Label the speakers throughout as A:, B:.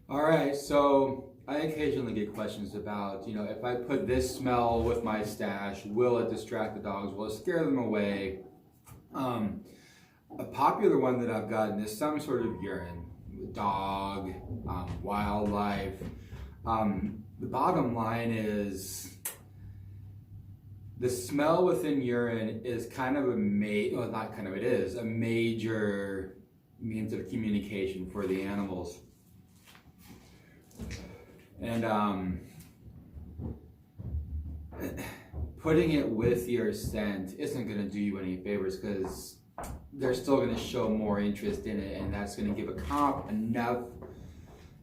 A: All right, so I occasionally get questions about, if I put this smell with my stash, will it distract the dogs? Will it scare them away? Um, a popular one that I've gotten is some sort of urine, dog, wildlife. The bottom line is the smell within urine is kind of well, not kind of, it is a major means of communication for the animals. And putting it with your scent isn't going to do you any favors because they're still going to show more interest in it, and that's going to give a cop enough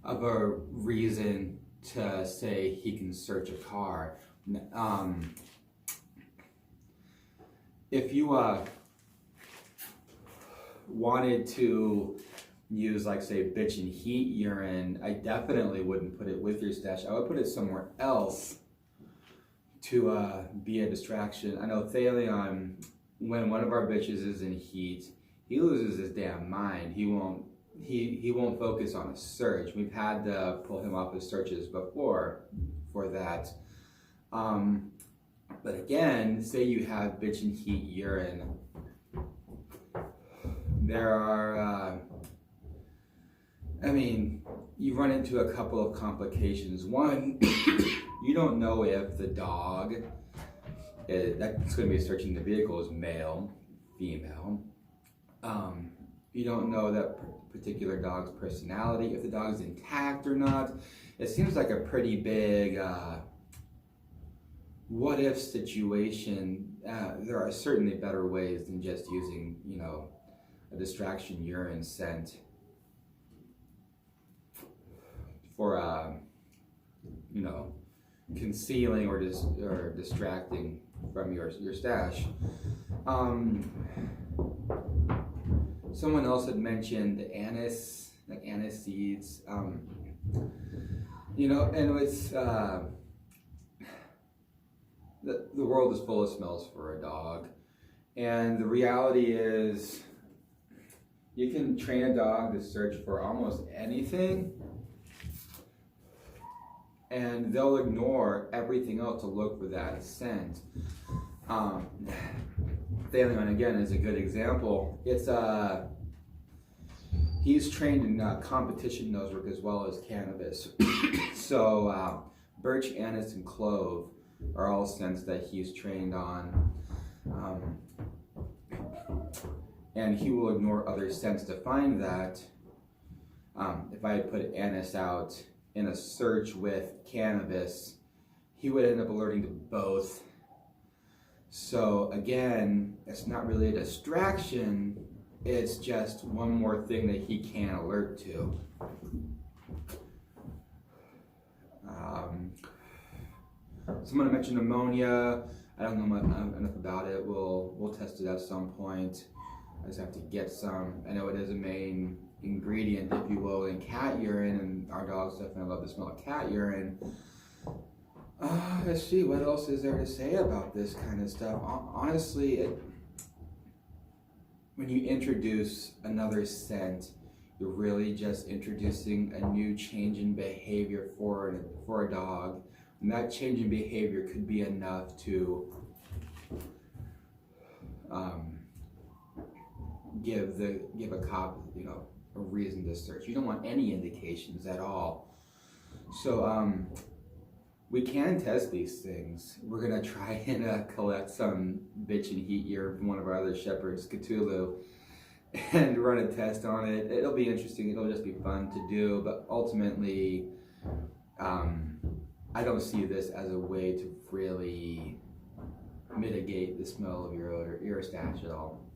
A: of a reason to say he can search a car. If you wanted to use, like, say, bitch and heat urine, I definitely wouldn't put it with your stash. I would put it somewhere else to be a distraction. I know Thalion, when one of our bitches is in heat, he loses his damn mind. He won't focus on a search. We've had to pull him off his searches before for that. But again, say you have bitch and heat urine. There are you run into a couple of complications. One, you don't know if the dog that's going to be searching the vehicle is male, female. You don't know that particular dog's personality, if the dog is intact or not. It seems like a pretty big what if situation. There are certainly better ways than just using, a distraction urine scent for concealing or distracting from your stash. Someone else had mentioned anise, like anise seeds. And it's the world is full of smells for a dog, and the reality is you can train a dog to search for almost anything, and they'll ignore everything else to look for that scent. Thalion, again, is a good example. It's he's trained in competition nosework as well as cannabis. So birch, anise, and clove are all scents that he's trained on. And he will ignore other scents to find that. If I had put anise out in a search with cannabis, he would end up alerting to both. So again, it's not really a distraction, it's just one more thing that he can alert to. Someone mentioned ammonia. I don't know enough about it. We'll test it at some point. I just have to get some. I know it is a main ingredient, if you will, in cat urine, and our dogs definitely love the smell of cat urine. Let's see, what else is there to say about this kind of stuff? Honestly, when you introduce another scent, you're really just introducing a new change in behavior for a dog. And that change in behavior could be enough to give a cop, a reason to search. You don't want any indications at all. So we can test these things. We're gonna try and collect some bitch and heat urine from one of our other shepherds, Cthulhu, and run a test on it. It'll be interesting. It'll just be fun to do. But ultimately, I don't see this as a way to really mitigate the smell of your stash at all.